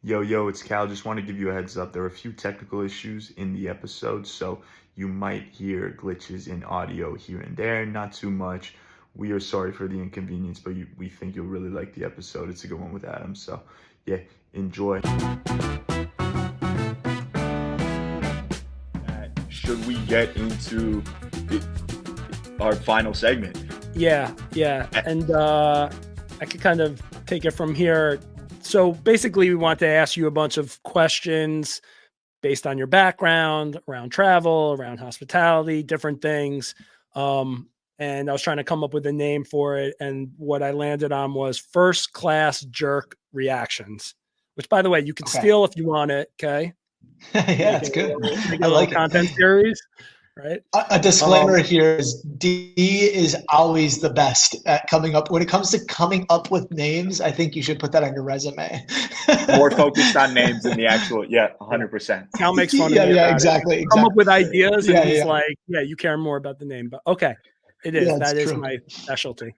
Yo, it's Cal. Just want to give you a heads up. There are a few technical issues in the episode, so you might hear glitches in audio here and there. Not too much. We are sorry for the inconvenience, but we think you'll really like the episode. It's a good one with Adam. So, yeah, enjoy. Should we get into our final segment? Yeah. And I could kind of take it from here. So basically, we want to ask you a bunch of questions based on your background around travel, around hospitality, different things. And I was trying to come up with a name for it. And what I landed on was first class jerk reactions, which, by the way, you can steal if you want it. Okay. Yeah, it's good. I like content series. Right. A disclaimer here is D is always the best at coming up. When it comes to coming up with names, I think you should put that on your resume. More focused on names than the actual. Yeah, 100%. Cal makes fun of me. Yeah, exactly. Come up with ideas, and he's like, "Yeah, you care more about the name." But okay, it is. That is my specialty.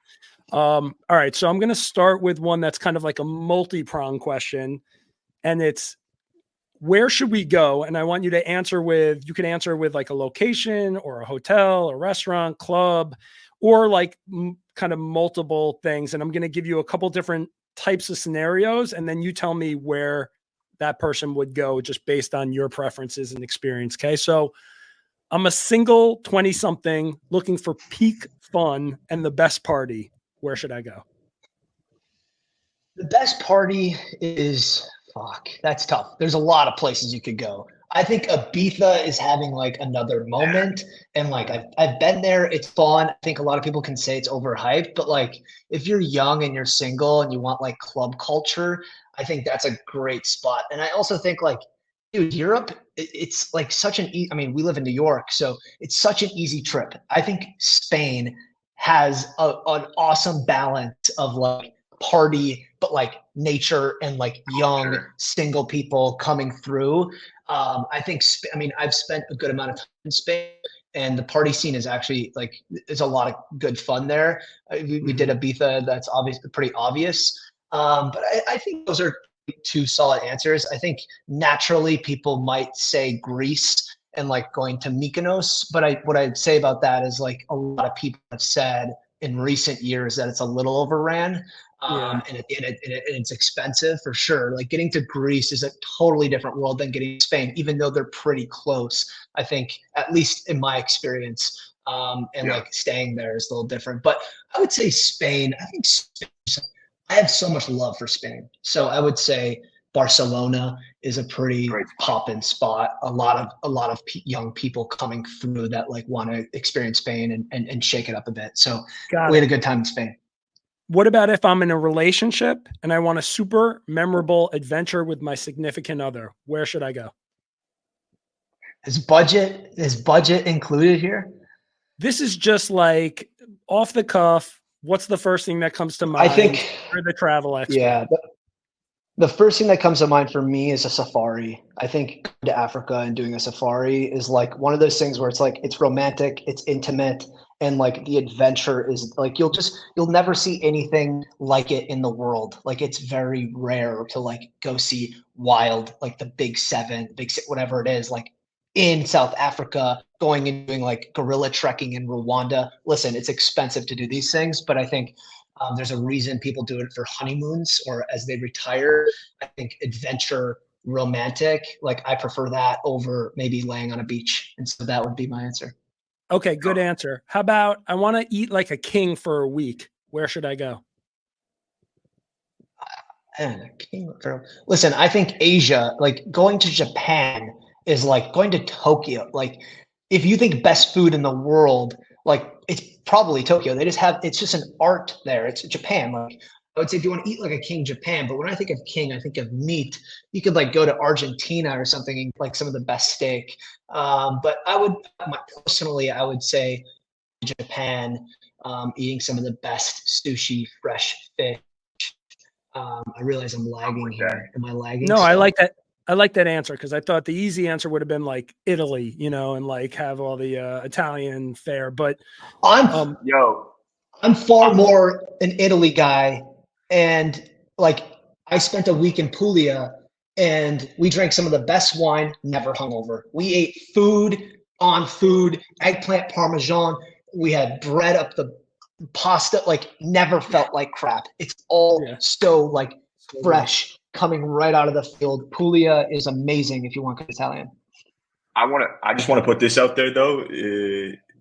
All right, so I'm going to start with one that's kind of like a multi-pronged question, and it's, where should we go? And I want you to answer with, you can answer with like a location or a hotel, a restaurant, club, or like kind of multiple things. And I'm going to give you a couple different types of scenarios. And then you tell me where that person would go just based on your preferences and experience. Okay. So I'm a single 20 something looking for peak fun and the best party. Where should I go? The best party is, that's tough. There's a lot of places you could go. I think Ibiza is having like another moment, and like I've been there. It's fun. I think a lot of people can say it's overhyped, but like if you're young and you're single and you want like club culture, I think that's a great spot. And I also think like, dude, Europe, it's like such an I mean, we live in New York, so it's such an easy trip. I think Spain has an awesome balance of like party, but like nature and like young single people coming through. I think, I've spent a good amount of time in Spain, and the party scene is actually like, there's a lot of good fun there. We did Ibiza. That's obviously pretty obvious. But I think those are two solid answers. I think naturally people might say Greece and like going to Mykonos, but what I'd say about that is like a lot of people have said in recent years that it's a little overran. And it's expensive for sure. Like getting to Greece is a totally different world than getting to Spain, even though they're pretty close. I think, at least in my experience, like staying there is a little different. But I would say Spain. I think I have so much love for Spain. So I would say Barcelona is a pretty poppin' spot. A lot of young people coming through that like want to experience Spain and shake it up a bit. So we had a good time in Spain. What about if I'm in a relationship and I want a super memorable adventure with my significant other? Where should I go? Is budget included here? This is just like off the cuff. What's the first thing that comes to mind? I think for the travel expert. Yeah. The first thing that comes to mind for me is a safari. I think going to Africa and doing a safari is like one of those things where it's like, it's romantic, it's intimate, and like the adventure is like, you'll never see anything like it in the world. Like it's very rare to like go see wild, like the big seven, whatever it is, like in South Africa, going and doing like gorilla trekking in Rwanda. Listen, it's expensive to do these things, but I think there's a reason people do it for honeymoons or as they retire. I think adventure, romantic, like I prefer that over maybe laying on a beach. And so that would be my answer. Okay, good answer. How about I want to eat like a king for a week? Where should I go? Listen, I think Asia, like going to Japan is like going to Tokyo. Like if you think best food in the world, like it's probably Tokyo. It's just an art there. It's Japan. Like I would say if you want to eat like a king, Japan. But when I think of king, I think of meat. You could like go to Argentina or something and like some of the best steak. But I would say Japan, eating some of the best sushi, fresh fish. I realize I'm lagging here. Am I lagging? No, I like that. I like that answer because I thought the easy answer would have been like Italy, and like have all the Italian fare. But I'm far more an Italy guy, and like I spent a week in Puglia, and we drank some of the best wine, never hungover. We ate food on food, eggplant parmesan. We had bread up the pasta, like never felt like crap. It's all so like fresh, coming right out of the field. Puglia is amazing if you want good Italian. I just want to put this out there though.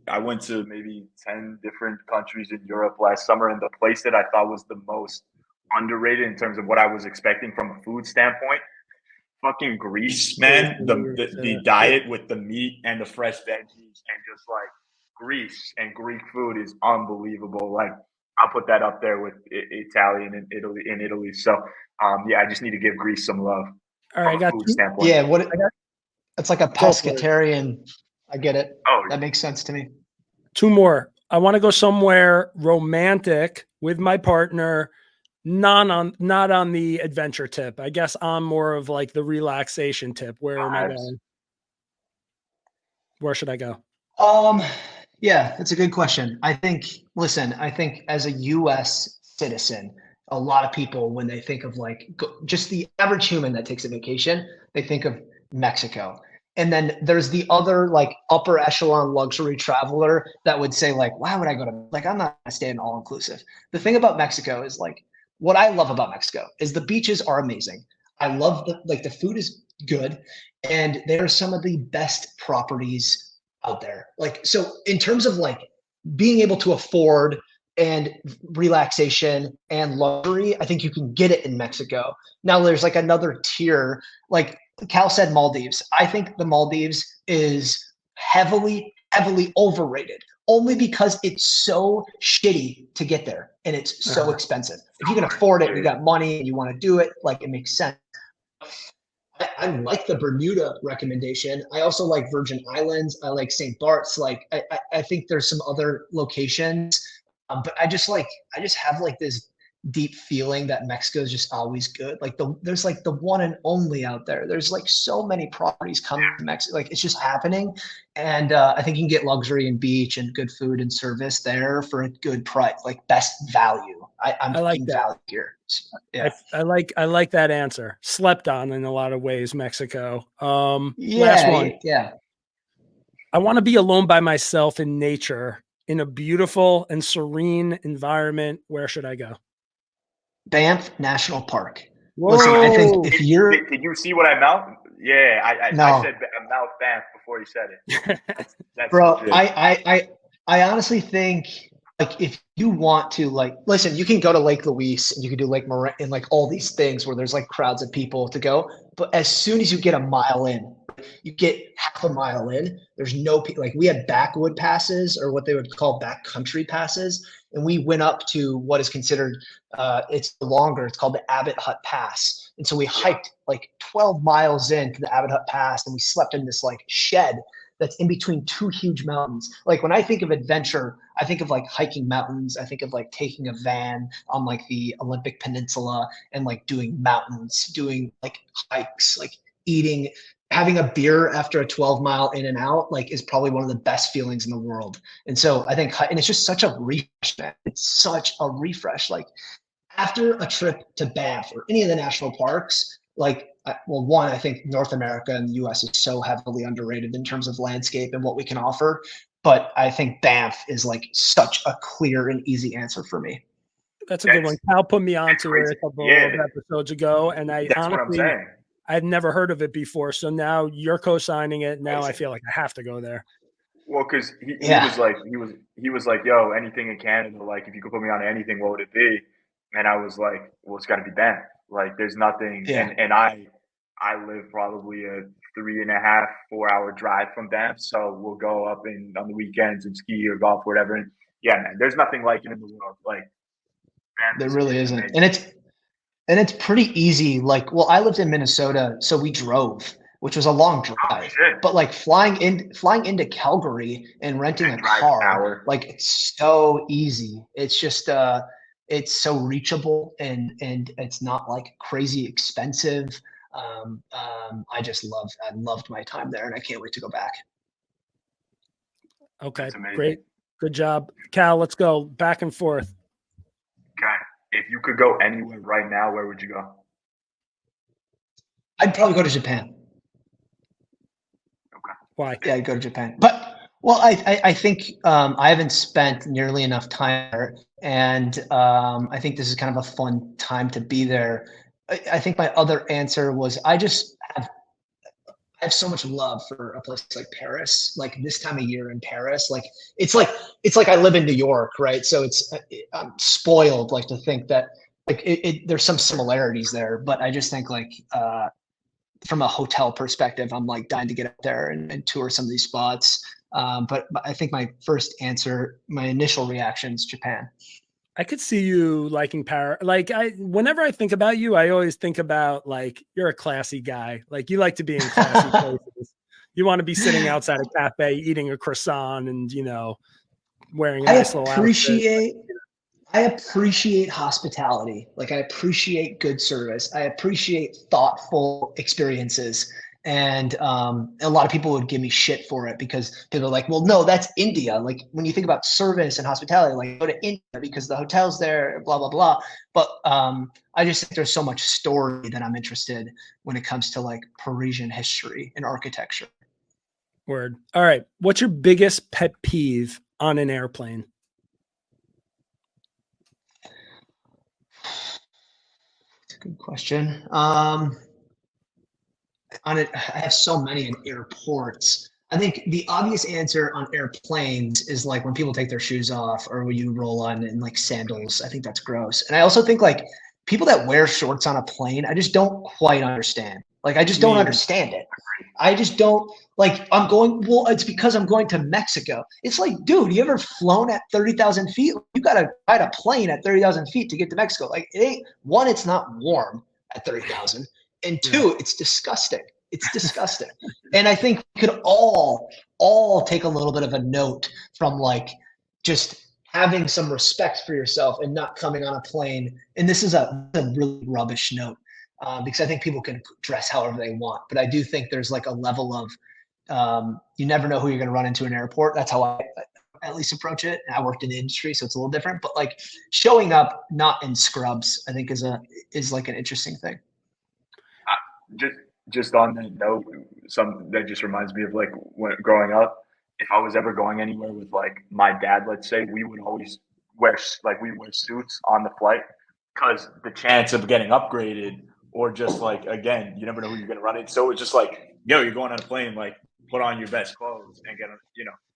I went to maybe 10 different countries in Europe last summer, and the place that I thought was the most underrated in terms of what I was expecting from a food standpoint, fucking Greece, man. The diet with the meat and the fresh veggies and just like Greece and Greek food is unbelievable. Like I'll put that up there with Italian and Italy. So yeah, I just need to give Greece some love. All right, I got food standpoint. Yeah, it's like a pescatarian. I get it. Oh, that makes sense to me. 2 more. I want to go somewhere romantic with my partner, not on the adventure tip. I guess I'm more of like the relaxation tip. Where am I going? Where should I go? Yeah, that's a good question. I think as a US citizen, a lot of people, when they think of like just the average human that takes a vacation, they think of Mexico. And then there's the other like upper echelon luxury traveler that would say like, why would I go to, like, I'm not gonna stay in all inclusive. The thing about Mexico is like, what I love about Mexico is the beaches are amazing. I love the food is good. And there are some of the best properties out there. Like, so in terms of like being able to afford and relaxation and luxury, I think you can get it in Mexico. Now there's like another tier, like Cal said Maldives. I think the Maldives is heavily overrated only because it's so shitty to get there and it's so expensive. If you can afford it, you got money and you want to do it, like it makes sense. I like the Bermuda recommendation. I also like Virgin Islands. I like St. Bart's. Like I think there's some other locations, but I just have like this deep feeling that Mexico is just always good. Like there's like the one and only out there. There's like so many properties coming to Mexico. Like it's just happening. And I think you can get luxury and beach and good food and service there for a good price, like best value. I'm like that value here. Yeah. I like that answer. Slept on in a lot of ways, Mexico. Last one. Yeah. I want to be alone by myself in nature in a beautiful and serene environment. Where should I go? Banff National Park. Whoa. Listen, I think if you're... Did you see what I mouthed? Yeah, I said I mouthed Banff before you said it. That's Bro, I honestly think, like, if you want to, like, listen, you can go to Lake Louise and you can do Lake Moraine and like all these things where there's like crowds of people to go. But as soon as you get a mile in, you get half a mile in, there's no people. Like we had backwood passes or what they would call backcountry passes. And we went up to what is considered, it's longer, it's called the Abbot Hut Pass. And so we hiked like 12 miles into the Abbot Hut Pass and we slept in this like shed that's in between 2 huge mountains. Like when I think of adventure, I think of like hiking mountains. I think of like taking a van on like the Olympic Peninsula and like doing mountains, doing like hikes, like eating, having a beer after a 12-mile in and out, like is probably one of the best feelings in the world. And so I think, and it's just such a refresh, man. It's such a refresh. Like after a trip to Banff or any of the national parks, like, well, one, I think North America and the US is so heavily underrated in terms of landscape and what we can offer. But I think Banff is like such a clear and easy answer for me. That's a good one. Cal put me onto it a couple of episodes ago. And I honestly, I've never heard of it before. So now you're co-signing it. Now I feel like I have to go there. Well, because he was like, yo, anything in Canada, like if you could put me on anything, what would it be? And I was like, well, it's got to be Banff. Like there's nothing. Yeah. And I live probably a 3.5, 4 hour drive from Banff. So we'll go up on the weekends and ski or golf or whatever. And yeah, man, there's nothing like it in the world. Like Banff there really isn't. Amazing. And it's pretty easy. Like, well, I lived in Minnesota, so we drove, which was a long drive. But like flying into Calgary and renting a car, like it's so easy. It's just it's so reachable and it's not like crazy expensive. I loved my time there and I can't wait to go back. Okay, great. Good job. Cal, let's go back and forth. Okay. If you could go anywhere right now, where would you go? I'd probably go to Japan. Okay. Why? Yeah, I'd go to Japan. But well, I think I haven't spent nearly enough time there, and I think this is kind of a fun time to be there. I think my other answer was I have so much love for a place like Paris. Like this time of year in Paris, like it's like I live in New York, right? So I'm spoiled, like to think that like there's some similarities there, but I just think like from a hotel perspective, I'm like dying to get up there and tour some of these spots. But I think my first answer, my initial reaction is Japan. I could see you liking Paris. Like whenever I think about you, I always think about like, you're a classy guy. Like you like to be in classy places. You want to be sitting outside a cafe, eating a croissant and, wearing a nice little outfit. I appreciate hospitality. Like I appreciate good service. I appreciate thoughtful experiences. And a lot of people would give me shit for it because people are like, well, no, that's India. Like when you think about service and hospitality, like go to India because the hotel's there, blah, blah, blah. But I just think there's so much story that I'm interested when it comes to like Parisian history and architecture. Word. All right. What's your biggest pet peeve on an airplane? That's a good question. On it, I have so many in airports. I think the obvious answer on airplanes is like when people take their shoes off or when you roll on in like sandals. I think that's gross. And I also think like people that wear shorts on a plane, I just don't quite understand. Like I just don't understand it. I just don't like well, it's because I'm going to Mexico. It's like, dude, you ever flown at 30,000 feet? You got to ride a plane at 30,000 feet to get to Mexico. Like it ain't one, it's not warm at 30,000. And two, it's disgusting. It's disgusting. And I think we could all take a little bit of a note from like just having some respect for yourself and not coming on a plane. And this is a really rubbish note because I think people can dress however they want. But I do think there's like a level of you never know who you're going to run into in an airport. That's how I at least approach it. And I worked in the industry, so it's a little different. But like showing up not in scrubs, I think is like an interesting thing. Just on that note, something that just reminds me of like when growing up, if I was ever going anywhere with like my dad, let's say, we would always wear suits on the flight because the chance of getting upgraded or just like, again, you never know who you're going to run into. So it's just like, yo, you're going on a plane, like put on your best clothes and get,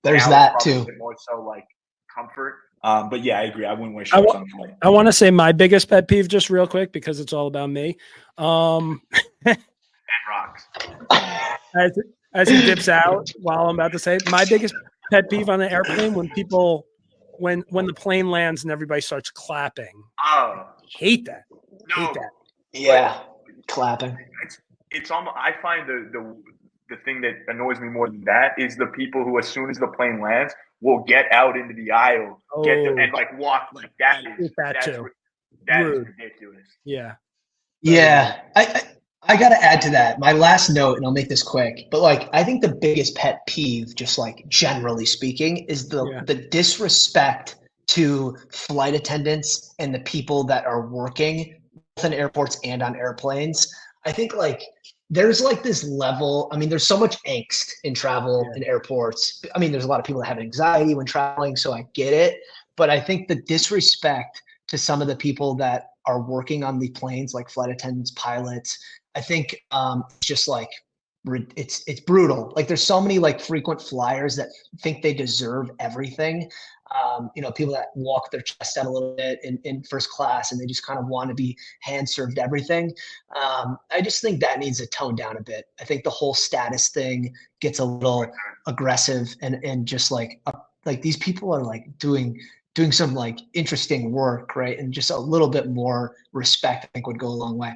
there's that too. More so like comfort. But yeah, I agree. I wouldn't wear shorts on the plane. I want to say my biggest pet peeve just real quick because it's all about me. Rocks. As he dips out while I'm about to say my biggest pet peeve on the airplane when people when the plane lands and everybody starts clapping. Oh, hate that. No. Hate that. Yeah, clapping. It's almost. I find the thing that annoys me more than that is the people who, as soon as the plane lands, will get out into the aisle, and like walk like that. That's ridiculous. Yeah. Yeah. I got to add to that. My last note, and I'll make this quick, but like, I think the biggest pet peeve, just like generally speaking, is the disrespect to flight attendants and the people that are working both in airports and on airplanes. I think like there's like this level. I mean, there's so much angst in travel in airports. I mean, there's a lot of people that have anxiety when traveling, so I get it. But I think the disrespect to some of the people that are working on the planes, like flight attendants, pilots, I think it's just like it's brutal. Like there's so many like frequent flyers that think they deserve everything. People that walk their chest out a little bit in first class and they just kind of want to be hand served everything. I just think that needs to tone down a bit. I think the whole status thing gets a little aggressive and just like these people are like doing some like interesting work, right? And just a little bit more respect, I think, would go a long way.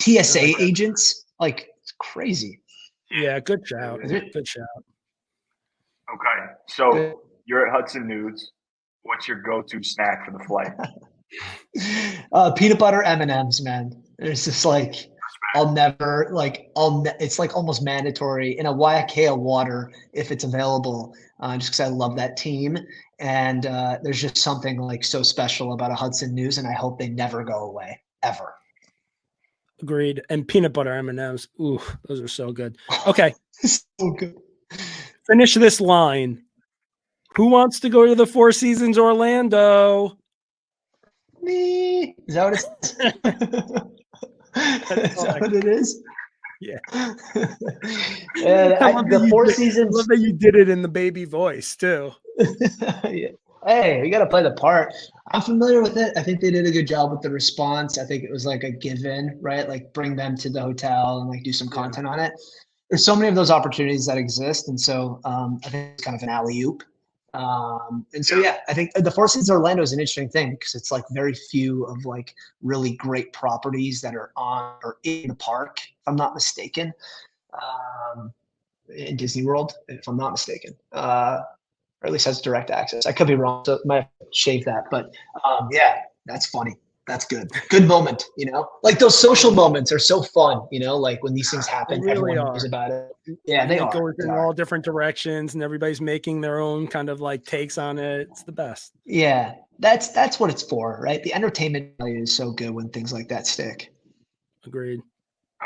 TSA agents, like it's crazy. Yeah, good shout. Good shout. Okay, so you're at Hudson News. What's your go-to snack for the flight? Peanut butter M&Ms, man. It's just like it's like almost mandatory in a Waiakea water if it's available, just because I love that team. And there's just something like so special about a Hudson News, and I hope they never go away ever. Agreed. And peanut butter M&Ms. Ooh, those are so good. Okay. So good. Finish this line. Who wants to go to the Four Seasons Orlando? Me. Is that what it's? Is that what it is? Yeah. The Four Seasons. I love that you did it in the baby voice too. Yeah. Hey, we got to play the part. I'm familiar with it. I think they did a good job with the response. I think it was like a given, right? Like bring them to the hotel and like do some content on it. There's so many of those opportunities that exist. And so I think it's kind of an alley-oop. And so, yeah, I think the Four Seasons Orlando is an interesting thing because it's like very few of like really great properties that are on or in the park, if I'm not mistaken, in Disney World, if I'm not mistaken. Or at least has direct access. I could be wrong, so I might shave that. But yeah, that's funny. That's good. Good moment, you know? Like those social moments are so fun, you know, like when these things happen, really everyone knows about it. Yeah, they are. Go in all different directions and everybody's making their own kind of like takes on it. It's the best. Yeah, that's what it's for, right? The entertainment value is so good when things like that stick. Agreed.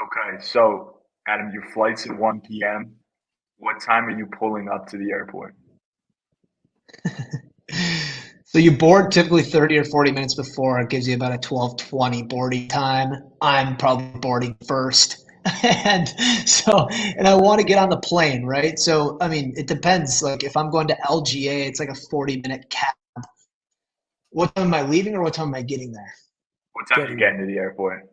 Okay, so Adam, your flight's at 1 p.m. What time are you pulling up to the airport? So you board typically 30 or 40 minutes before. It gives you about a 12:20 boarding time. I'm probably boarding first. And I want to get on the plane, right? So, I mean, it depends. Like if I'm going to LGA, it's like a 40-minute cab. What time am I leaving or what time am I getting there? What time are you getting to the airport?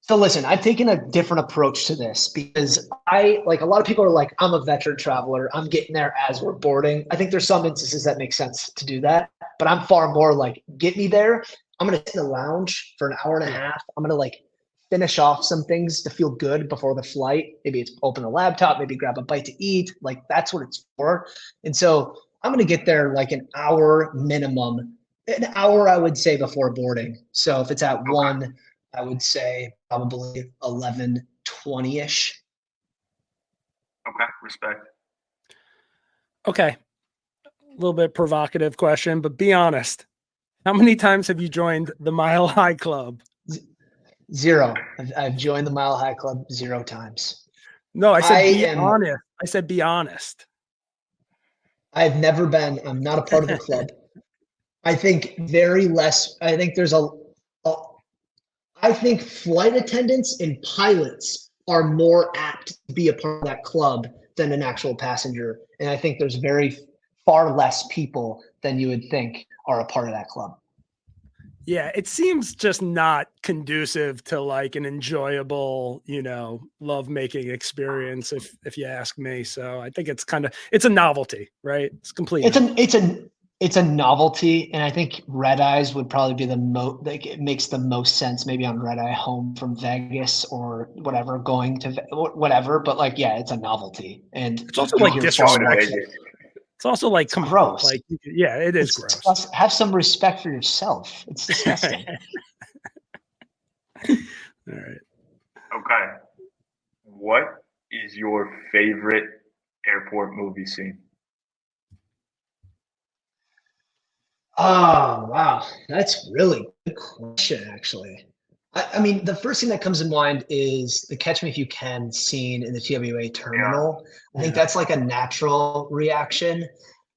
So listen, I've taken a different approach to this because like a lot of people are like, I'm a veteran traveler. I'm getting there as we're boarding. I think there's some instances that make sense to do that, but I'm far more like, get me there. I'm going to sit in the lounge for an hour and a half. I'm going to like finish off some things to feel good before the flight. Maybe it's open the laptop, maybe grab a bite to eat. Like that's what it's for. And so I'm going to get there like an hour minimum, an hour, I would say, before boarding. So if it's at 1, I would say probably 11:20-ish. Okay, respect. Okay. A little bit provocative question, but be honest. How many times have you joined the Mile High Club? 0. I've joined the Mile High Club 0 times. No, I said be honest. I said be honest. I've never been. I'm not a part of the club. I think very less. I think there's I think flight attendants and pilots are more apt to be a part of that club than an actual passenger. And I think there's far less people than you would think are a part of that club. Yeah, it seems just not conducive to like an enjoyable, you know, love-making experience, if you ask me. So I think it's a novelty, right? It's complete. It's a novelty, and I think red eyes would probably be the most. Like it makes the most sense, maybe on red eye home from Vegas or whatever, going to whatever. But like, yeah, it's a novelty, and it's also like disrespectful. It's also like gross. Like, yeah, it's gross. Have some respect for yourself. It's disgusting. All right. Okay. What is your favorite airport movie scene? Oh, wow. That's really good question, actually. I mean, the first thing that comes to mind is the Catch Me If You Can scene in the TWA terminal. I think that's like a natural reaction.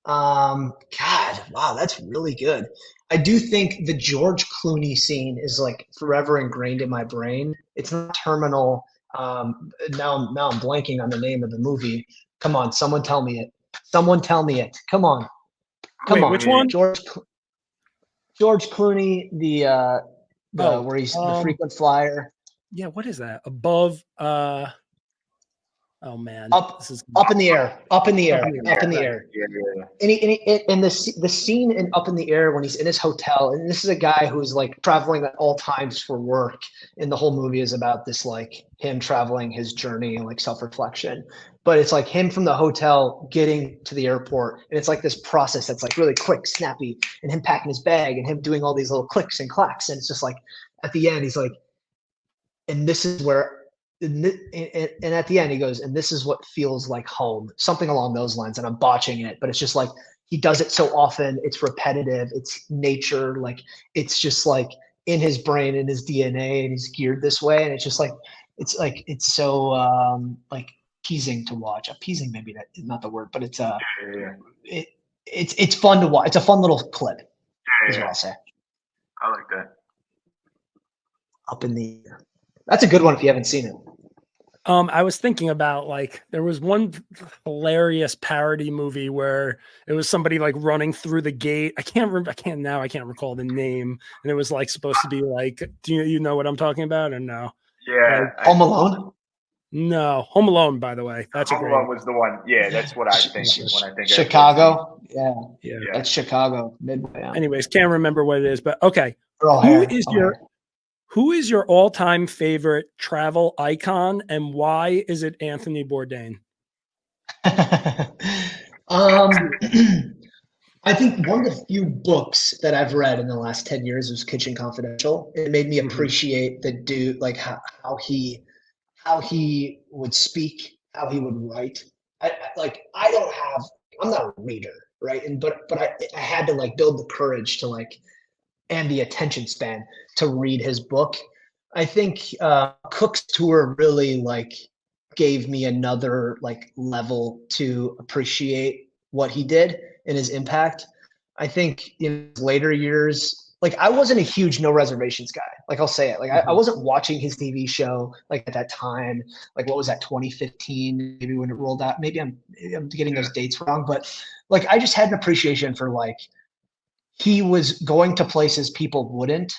God, wow, that's really good. I do think the George Clooney scene is like forever ingrained in my brain. It's not terminal. Now I'm blanking on the name of the movie. Come on, someone tell me it. Someone tell me it. Come on. Come on. Which one? George Clooney, where he's the frequent flyer. Yeah, what is that? Above oh man. Up in the air. And the scene in Up in the Air when he's in his hotel, and this is a guy who's like traveling at all times for work, and the whole movie is about this, like him traveling, his journey and like self-reflection. But it's like him from the hotel getting to the airport, and it's like this process that's like really quick, snappy, and him packing his bag and him doing all these little clicks and clacks, and it's just like at the end he's like, and this is where. And at the end he goes, and this is what feels like home, something along those lines, and I'm botching it, but it's just like he does it so often, it's repetitive, it's nature, like it's just like in his brain, in his DNA, and he's geared this way. And it's just like, it's so like appeasing to watch. Appeasing, maybe that is not the word, but it's it's fun to watch. It's a fun little clip, is what I'll say. I like that. Up in the air. That's a good one if you haven't seen it. I was thinking about, like, there was one hilarious parody movie where it was somebody like running through the gate. I can't recall the name. And it was like supposed to be like, do you know what I'm talking about or no? Yeah. Like, Home Alone? No, Home Alone, by the way. That's Home Alone was the one. Yeah, that's what I think when I think Chicago. Yeah. That's Chicago, Midway. Anyways, can't remember what it is, but okay. Who is your all-time favorite travel icon, and why is it Anthony Bourdain? I think one of the few books that I've read in the last 10 years was Kitchen Confidential. It made me appreciate the dude, like how he would speak, how he would write. I'm not a reader, right? But I had to like build the courage to like, and the attention span to read his book. I think Cook's Tour really like gave me another like level to appreciate what he did and his impact. I think in later years, like I wasn't a huge No Reservations guy. Like I'll say it, like I wasn't watching his TV show like at that time. Like what was that, 2015? Maybe when it rolled out. Maybe I'm getting those dates wrong, but like I just had an appreciation for like, he was going to places people wouldn't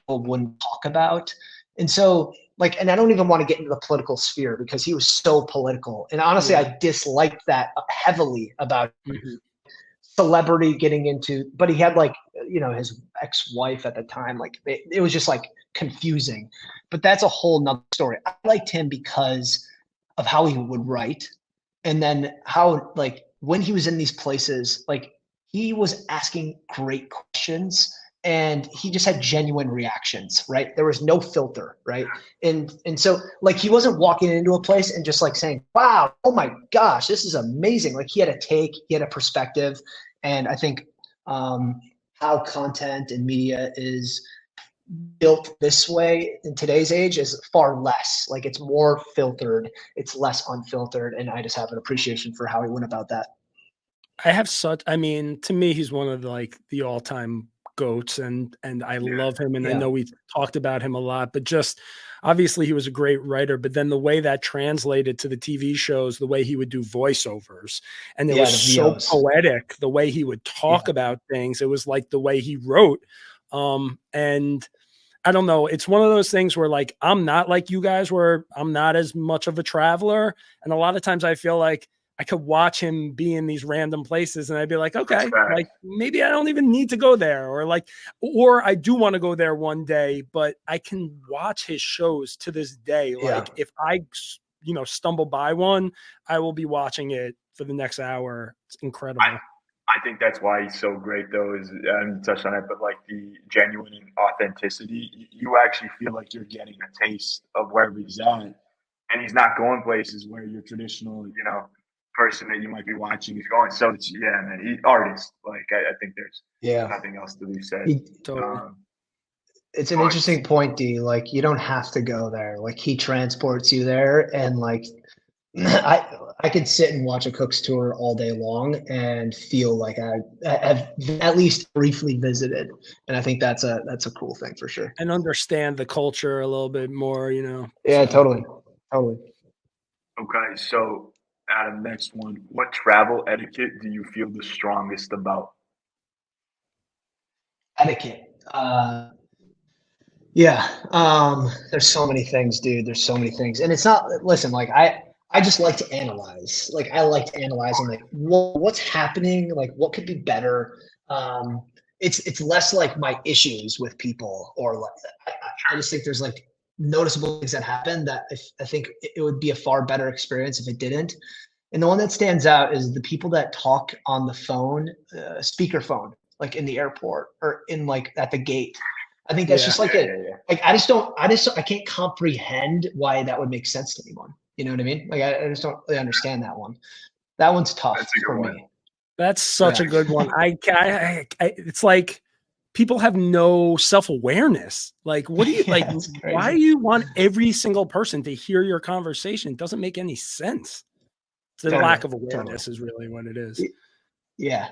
talk about. And so like, and I don't even want to get into the political sphere because he was so political. And honestly, I disliked that heavily about celebrity getting into, but he had like, you know, his ex-wife at the time, like it was just like confusing, but that's a whole nother story. I liked him because of how he would write. And then how, like, when he was in these places, like, he was asking great questions and he just had genuine reactions, right? There was no filter, right? And so like he wasn't walking into a place and just like saying, wow, oh my gosh, this is amazing. Like he had a take, he had a perspective. And I think how content and media is built this way in today's age is far less. Like it's more filtered, it's less unfiltered. And I just have an appreciation for how he went about that. I mean, to me, he's one of the all-time goats, and I love him. And I know we talked about him a lot, but just obviously he was a great writer, but then the way that translated to the TV shows, the way he would do voiceovers, and it was so poetic, the way he would talk about things. It was like the way he wrote. And I don't know. It's one of those things where like, I'm not like you guys where I'm not as much of a traveler. And a lot of times I feel like I could watch him be in these random places and I'd be like, okay, like maybe I don't even need to go there, or I do want to go there one day, but I can watch his shows to this day. Like if I, stumble by one, I will be watching it for the next hour. It's incredible. I think that's why he's so great, though, is I didn't touch on it, but like the genuine authenticity, you actually feel like you're getting a taste of where he's at. And he's not going places where your traditional, person that you might be watching is going. So it's, man, he's artist. Like I think there's nothing else to be said. It's an interesting point, D. Like you don't have to go there. Like he transports you there, and like I could sit and watch a Cook's Tour all day long and feel like I have at least briefly visited. And I think that's a cool thing for sure. And understand the culture a little bit more, Yeah, totally. Okay, so Adam, next one. What travel etiquette do you feel the strongest about? Etiquette. There's so many things, dude. There's so many things. And it's not, listen, like I just like to analyze. Like I like to analyze and like what's happening, like what could be better. It's less like my issues with people, or like I just think there's like noticeable things that happen that I think it would be a far better experience if it didn't. And the one that stands out is the people that talk on the phone, speakerphone, like in the airport or in like at the gate. I think that's just like like I can't comprehend why that would make sense to anyone. You know what I mean? Like I just don't really understand that one. That one's tough for me. That's such a good one. It's like people have no self-awareness. Like, what do you like? Why do you want every single person to hear your conversation? It doesn't make any sense. The lack of awareness is really what it is. Yeah.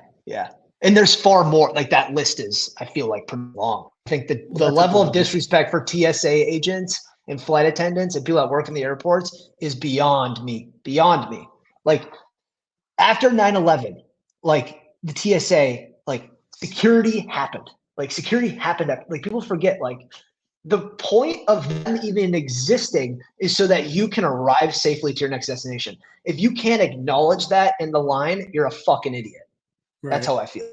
And there's far more. Like, that list is, I feel like, pretty long. I think the level of disrespect for TSA agents and flight attendants and people that work in the airports is beyond me. Like, after 9/11, like, the TSA, like, security happened. Like, people forget, like, the point of them even existing is so that you can arrive safely to your next destination. If you can't acknowledge that in the line, you're a fucking idiot. Right. That's how I feel.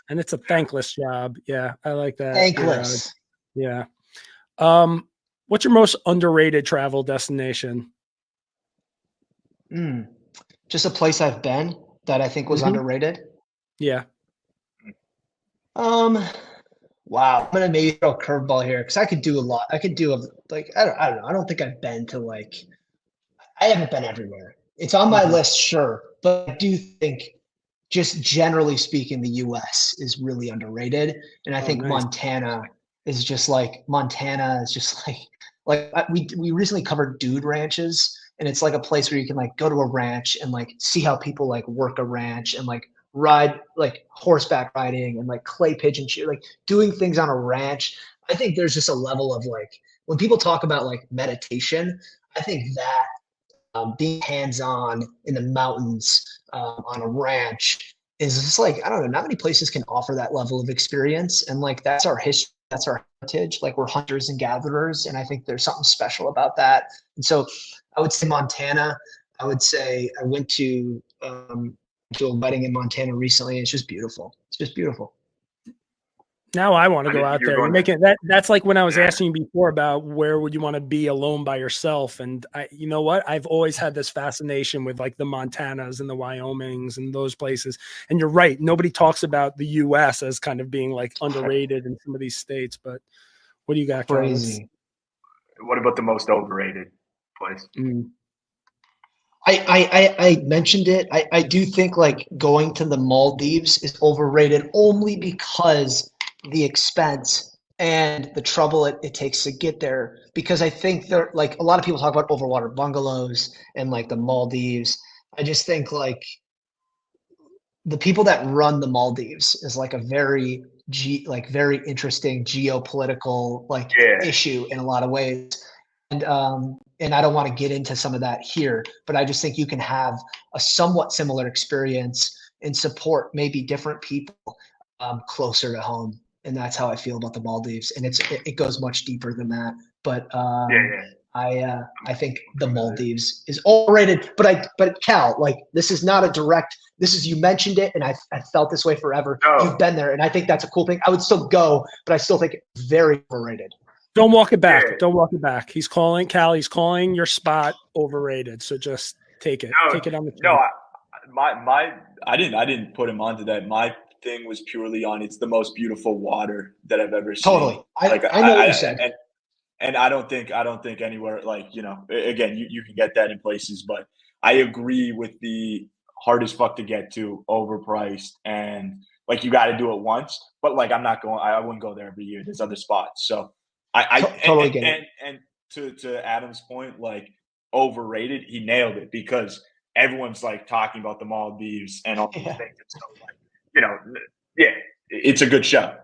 And it's a thankless job. Yeah, I like that. Thankless. Yeah. What's your most underrated travel destination? Just a place I've been that I think was underrated. Yeah. Wow. I'm gonna maybe throw a curveball here because I could do a lot. I could do like, I don't know. I don't think I've been to, like, I haven't been everywhere. It's on my list, sure, but I do think, just generally speaking, the US is really underrated. And I think Montana is just like we recently covered dude ranches, and it's like a place where you can, like, go to a ranch and, like, see how people, like, work a ranch and, like, ride, like, horseback riding and, like, clay pigeon shoot, like, doing things on a ranch. I think there's just a level of, like, when people talk about, like, meditation, I think that being hands-on in the mountains on a ranch is just, like, I don't know, not many places can offer that level of experience. And, like, that's our history, that's our heritage. Like, we're hunters and gatherers, and I think there's something special about that. And so I would say Montana. I would say I went to a wedding in Montana recently. It's just beautiful. Now I want to go out there. You're making that's like when I was asking you before about where would you want to be alone by yourself. And you know what? I've always had this fascination with, like, the Montanas and the Wyomings and those places. And you're right. Nobody talks about the US as kind of being, like, underrated in some of these states, but what do you got? Crazy. What about the most overrated place? I mentioned it. I do think, like, going to the Maldives is overrated only because the expense and the trouble it takes to get there. Because I think there, like, a lot of people talk about overwater bungalows and, like, the Maldives. I just think, like, the people that run the Maldives is, like, a very very interesting geopolitical, like, issue in a lot of ways. And I don't want to get into some of that here, but I just think you can have a somewhat similar experience and support maybe different people closer to home. And that's how I feel about the Maldives. And it goes much deeper than that. But I think the Maldives is overrated. But Cal, like, this is not a direct. This is, you mentioned it, and I felt this way forever. Oh. You've been there, and I think that's a cool thing. I would still go, but I still think it's very overrated. Don't walk it back. Don't walk it back. He's calling, Cal. He's calling your spot overrated. So just take it. Take it on the chin. No, I didn't put him onto that. My thing was purely on, it's the most beautiful water that I've ever seen. Totally. I know what you said. And I don't think anywhere, like, you know, again, you can get that in places, but I agree with the hardest fuck to get to, overpriced, and, like, you got to do it once. But, like, I wouldn't go there every year. There's other spots. So I totally get it. And to Adam's point, like, overrated, he nailed it, because everyone's, like, talking about the Maldives and all these things. And so, like, you know, it's a good show.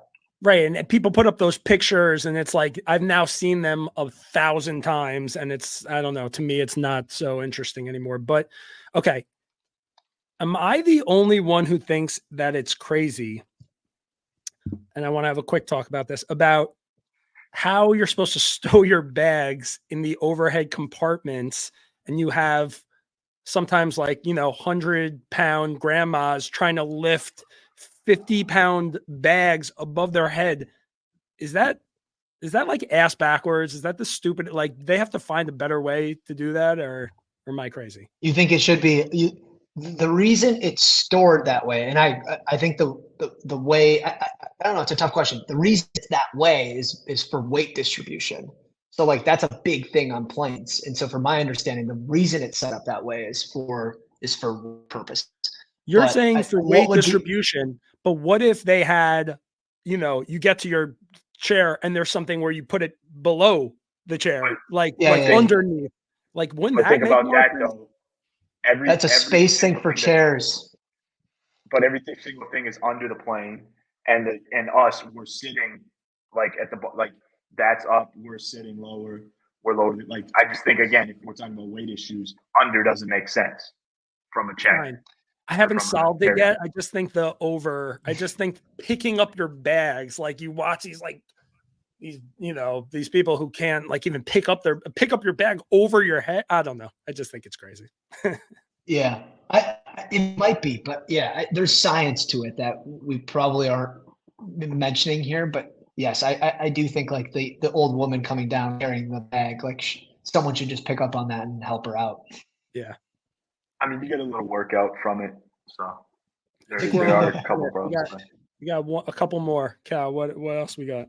Right. And people put up those pictures, and it's like, I've now seen them 1,000 times, and it's, I don't know, to me, it's not so interesting anymore. But okay. Am I the only one who thinks that it's crazy? And I want to have a quick talk about this, about how you're supposed to stow your bags in the overhead compartments. And you have sometimes, like, you know, 100-pound grandmas trying to lift 50-pound bags above their head. Is that like ass backwards? Is that the stupid, like, they have to find a better way to do that, or am I crazy? You think it should be the reason it's stored that way? And I think the way, I don't know, it's a tough question. The reason it's that way is for weight distribution. So, like, that's a big thing on planes. And so, from my understanding, the reason it's set up that way is for purpose. You're saying for weight distribution, but what if they had you know, you get to your chair and there's something where you put it below the chair, like underneath. Like, wouldn't that think make about more that sense? though. That's a space thing for chairs. But every single thing is under the plane, and us, we're sitting like at the like that's up. We're sitting lower. We're loaded. Like, I just think, again, if we're talking about weight issues, under doesn't make sense from a chair. Fine. I haven't solved it yet. I just think I just think picking up your bags, like you watch these you know, these people who can't like even pick up your bag over your head. I don't know. I just think it's crazy. Yeah, it might be, but yeah, there's science to it that we probably aren't mentioning here. But yes, I do think like the old woman coming down carrying the bag, like someone should just pick up on that and help her out. Yeah, I mean, you get a little workout from it, so there are a couple pros. We got a couple more. Cal, what else we got?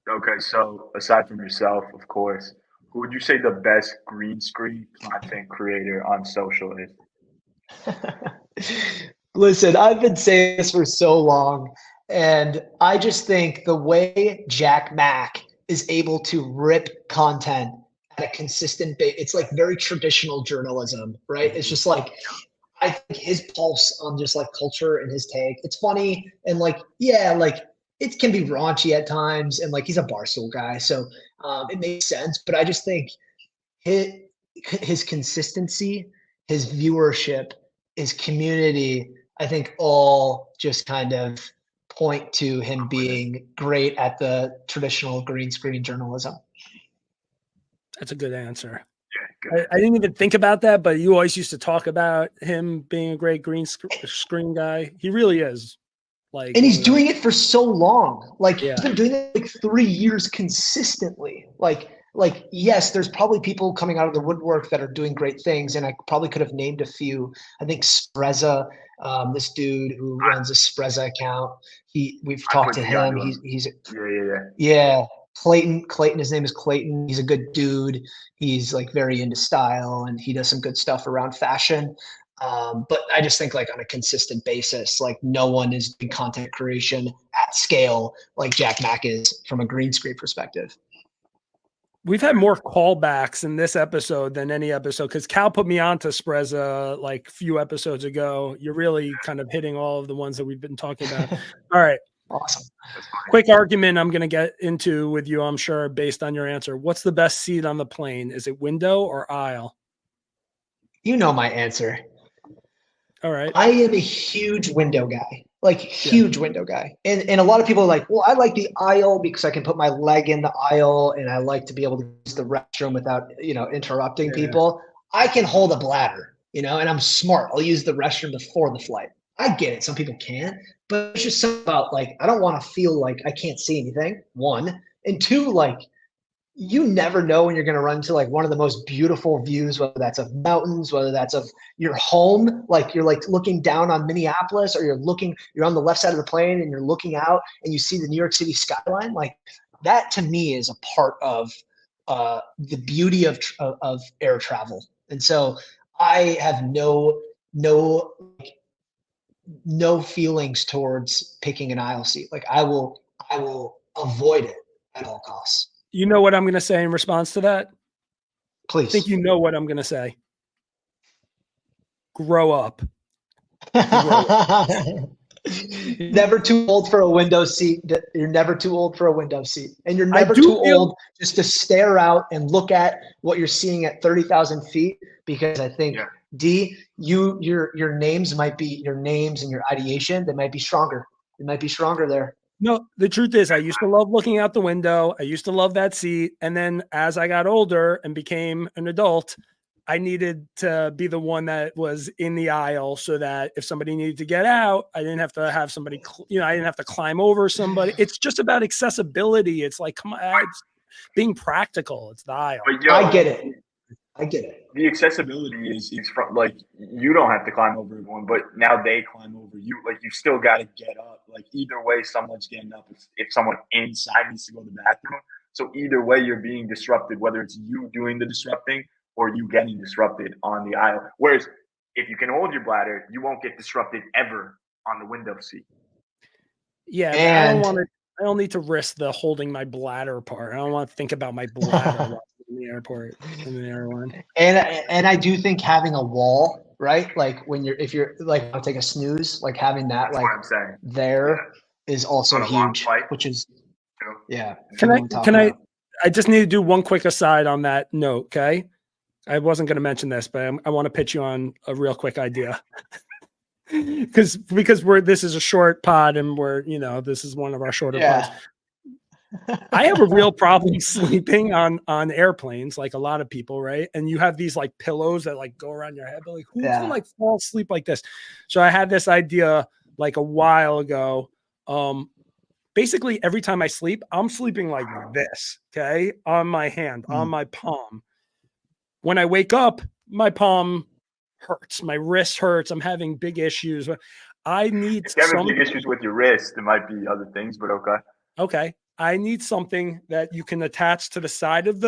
Okay, so aside from yourself, of course, who would you say the best green screen content creator on social is? Listen, I've been saying this for so long, and I just think the way Jack Mack is able to rip content at a consistent base, it's like very traditional journalism, right? It's just like, I think his pulse on just like culture and his take, it's funny, and like, yeah, like it can be raunchy at times, and like he's a Barstool guy, so it makes sense. But I just think his consistency, his viewership, his community, I think all just kind of point to him being great at the traditional green screen journalism. That's a good answer. I didn't even think about that, but you always used to talk about him being a great green screen guy. He really is. Like, and he's doing it for so long. Like, yeah. He's been doing it like 3 years consistently. Like, yes, there's probably people coming out of the woodwork that are doing great things, and I probably could have named a few. I think Spreza, this dude who runs a Spreza account. We've talked to him. He's yeah. Clayton, his name is Clayton. He's a good dude. He's like very into style, and he does some good stuff around fashion. But I just think like on a consistent basis, like no one is doing content creation at scale like Jack Mack is from a green screen perspective. We've had more callbacks in this episode than any episode, because Cal put me on to Spreza like a few episodes ago. You're really kind of hitting all of the ones that we've been talking about. All right. Awesome. Quick argument I'm going to get into with you, I'm sure, based on your answer. What's the best seat on the plane? Is it window or aisle? You know my answer. All right. I am a huge window guy, like huge window guy. And a lot of people are like, well, I like the aisle because I can put my leg in the aisle and I like to be able to use the restroom without, interrupting people. I can hold a bladder, and I'm smart. I'll use the restroom before the flight. I get it. Some people can't, but it's just something about like, I don't want to feel like I can't see anything, one. And two, like, you never know when you're going to run into like one of the most beautiful views, whether that's of mountains, whether that's of your home, like you're like looking down on Minneapolis, or you're on the left side of the plane and you're looking out and you see the New York City skyline. Like that to me is a part of the beauty of air travel. And so I have no feelings towards picking an aisle seat. Like I will avoid it at all costs. You know what I'm going to say in response to that? Please. I think you know what I'm going to say. Grow up. You're never too old for a window seat. You're never too old for a window seat. And you're never too old just to stare out and look at what you're seeing at 30,000 feet. Because I think, D, your names and your ideation, they might be stronger. They might be stronger there. No, the truth is I used to love looking out the window. I used to love that seat. And then as I got older and became an adult, I needed to be the one that was in the aisle so that if somebody needed to get out, I didn't have to have somebody, I didn't have to climb over somebody. It's just about accessibility. It's like, come on, it's being practical. It's the aisle. I get it. The accessibility is from like, you don't have to climb over everyone, but now they climb over you. Like you still got to get up. Like either way, someone's getting up if someone inside needs to go to the bathroom. So either way, you're being disrupted, whether it's you doing the disrupting or you getting disrupted on the aisle. Whereas if you can hold your bladder, you won't get disrupted ever on the window seat. Yeah, I don't want to. I don't need to risk the holding my bladder part. I don't want to think about my bladder while I'm in the airport, in the airline. And I do think having a wall, right? Like if you're like I'll take a snooze, like having that That's like what I'm saying. there is also huge, which is yeah. Can I just need to do one quick aside on that note, okay? I wasn't going to mention this, but I want to pitch you on a real quick idea. because this is a short pod and this is one of our shorter pods. I have a real problem sleeping on airplanes, like a lot of people, right? And you have these like pillows that like go around your head, but like who can like fall asleep like this? So I had this idea like a while ago. Basically every time I sleep, I'm sleeping like this, okay? On my hand, on my palm. When I wake up, my palm hurts, my wrist hurts. I'm having big issues. I need if you have big issues with your wrist, there might be other things, but okay. I need something that you can attach to the side of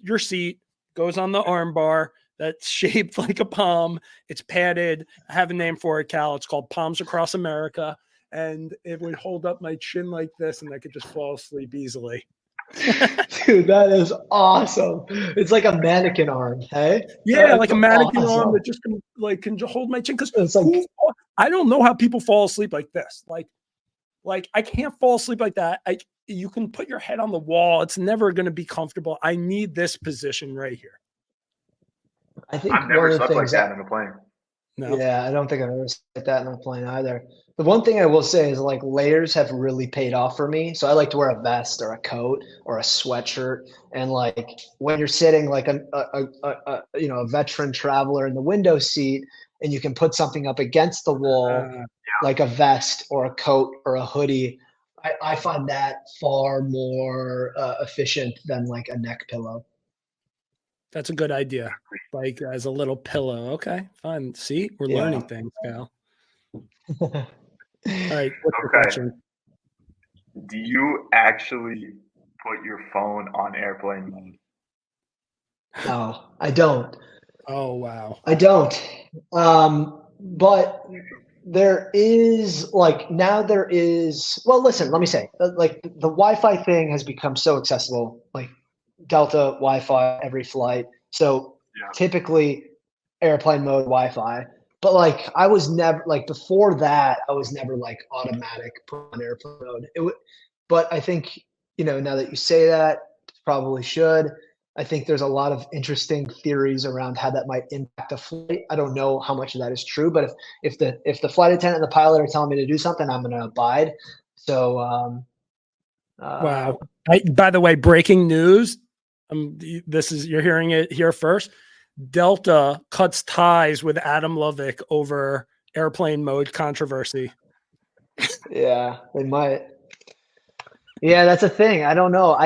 your seat, goes on the arm bar, that's shaped like a palm. It's padded. I have a name for it, Cal. It's called Palms Across America. And it would hold up my chin like this, and I could just fall asleep easily. Dude, that is awesome. It's like a mannequin arm, hey? Yeah, like a mannequin arm that just can hold my chin. Because I don't know how people fall asleep like this. Like I can't fall asleep like that. You can put your head on the wall. It's never going to be comfortable. I need this position right here. I think I've never slept like that on a plane. No. Yeah, I don't think I've ever slept that on a plane either. The one thing I will say is like layers have really paid off for me. So I like to wear a vest or a coat or a sweatshirt. And like when you're sitting like a veteran traveler in the window seat and you can put something up against the wall, like a vest or a coat or a hoodie, I find that far more efficient than like a neck pillow. That's a good idea. Like as a little pillow. Okay, fine. See, we're learning things, Cal. All right. What's your question? Do you actually put your phone on airplane mode? No, I don't. Oh, wow. I don't. But there is well, listen, let me say, like the Wi-Fi thing has become so accessible, like Delta Wi-Fi every flight. So typically airplane mode Wi-Fi, but like I was never like before that, I was never like automatic put on airplane mode. But I think, now that you say that, probably should. I think there's a lot of interesting theories around how that might impact a flight. I don't know how much of that is true, but if the flight attendant and the pilot are telling me to do something, I'm going to abide. So, wow. By the way, breaking news. You're hearing it here first. Delta cuts ties with Adam Lovick over airplane mode controversy. Yeah, they might. Yeah, that's a thing. I don't know.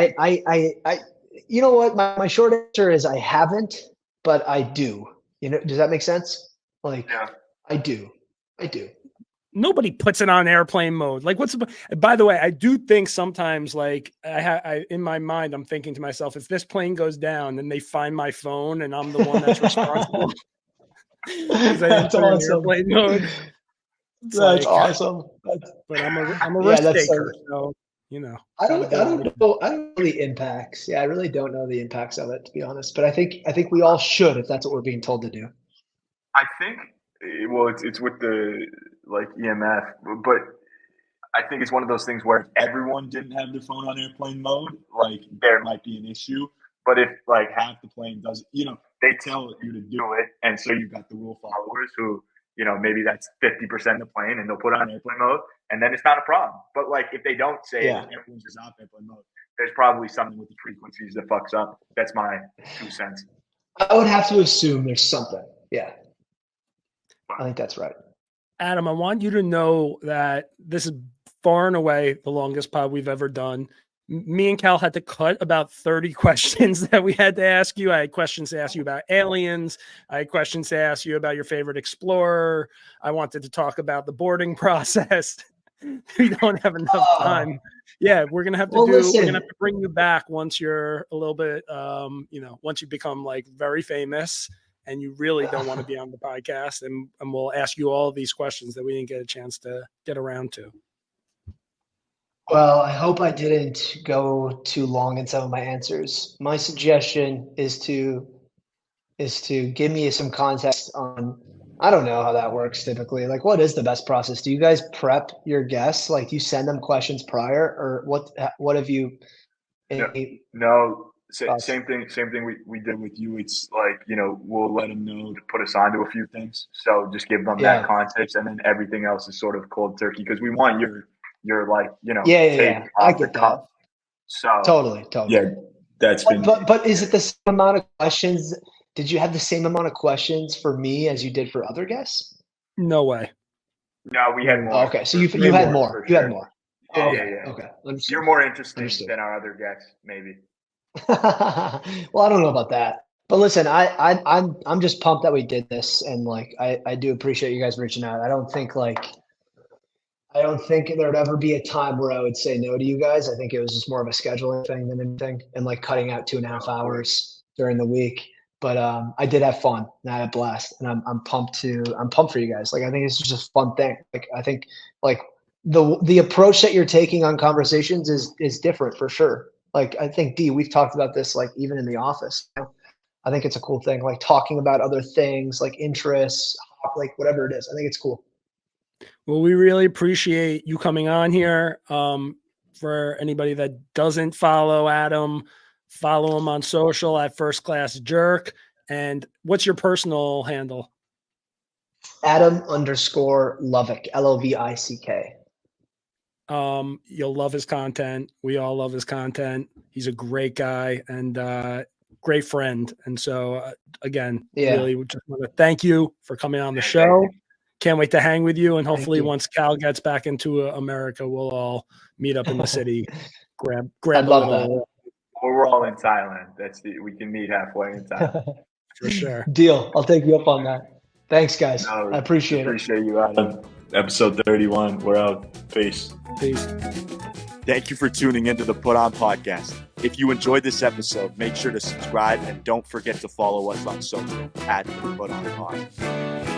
You know what? My short answer is I haven't, but I do. Does that make sense? Like, I do. Nobody puts it on airplane mode. Like, by the way, I do think sometimes, like, I in my mind, I'm thinking to myself, if this plane goes down and they find my phone and I'm the one that's responsible because I didn't put it in airplane mode. That's awesome. But I'm a risk taker, so I don't know the impacts. Yeah, I really don't know the impacts of it, to be honest. But I think we all should if that's what we're being told to do. I think it's with the like EMF, but I think it's one of those things where if everyone didn't have their phone on airplane mode, like there might be an issue. But if like half the plane does, they tell you to do it, and so you've got the rule followers who, maybe that's 50% of the plane, and they'll put on airplane mode, and then it's not a problem. But like if they don't say airplanes is off airplane mode, there's probably something with the frequencies that fucks up. That's my 2 cents. I would have to assume there's something. Yeah. I think that's right. Adam, I want you to know that this is far and away the longest pod we've ever done. Me and Cal had to cut about 30 questions that we had to ask you. I had questions to ask you about aliens. I had questions to ask you about your favorite explorer. I wanted to talk about the boarding process. We don't have enough time. Yeah, we're gonna have to we're gonna have to bring you back once you're a little bit once you become like very famous and you really don't want to be on the podcast, and we'll ask you all of these questions that we didn't get a chance to get around to. Well, I hope I didn't go too long in some of my answers. My suggestion is to give me some context on, I don't know how that works typically. Like, what is the best process? Do you guys prep your guests? Like, do you send them questions prior, or what have you? No, same thing we did with you. It's like, we'll let them know to put us onto a few things. So just give them that context, and then everything else is sort of cold turkey, because we want your like, take I off the get cuff. that. So Totally. yeah, that's been. But is it the same amount of questions? Did you have the same amount of questions for me as you did for other guests? No way. No, we had more. Okay, so you had more. You had more. Yeah, Okay. You're more interesting than our other guests, maybe. Well, I don't know about that, but listen, I'm just pumped that we did this, and like I do appreciate you guys reaching out. I don't think there'd ever be a time where I would say no to you guys. I think it was just more of a scheduling thing than anything, and like cutting out 2.5 hours during the week. But I did have fun, and I had a blast, and I'm pumped for you guys. Like, I think it's just a fun thing. Like, I think like the approach that you're taking on conversations is different for sure. Like, I think we've talked about this, like, even in the office. I think it's a cool thing, like talking about other things, like interests, like whatever it is. I think it's cool. Well, we really appreciate you coming on here. For anybody that doesn't follow Adam, follow him on social at First Class Jerk. And what's your personal handle? Adam_Lovick, Lovick. You'll love his content. We all love his content. He's a great guy and great friend. And so again, really just want to thank you for coming on the show. Can't wait to hang with you. And hopefully once Cal gets back into America, we'll all meet up in the city, grab I'd love that. We're all in Thailand. We can meet halfway in Thailand. For sure. Deal. I'll take you up on that. Thanks, guys. I appreciate it. Appreciate you, Adam. Episode 31. We're out. Peace. Thank you for tuning into the Put On Podcast. If you enjoyed this episode, make sure to subscribe and don't forget to follow us on social at the Put On Pod.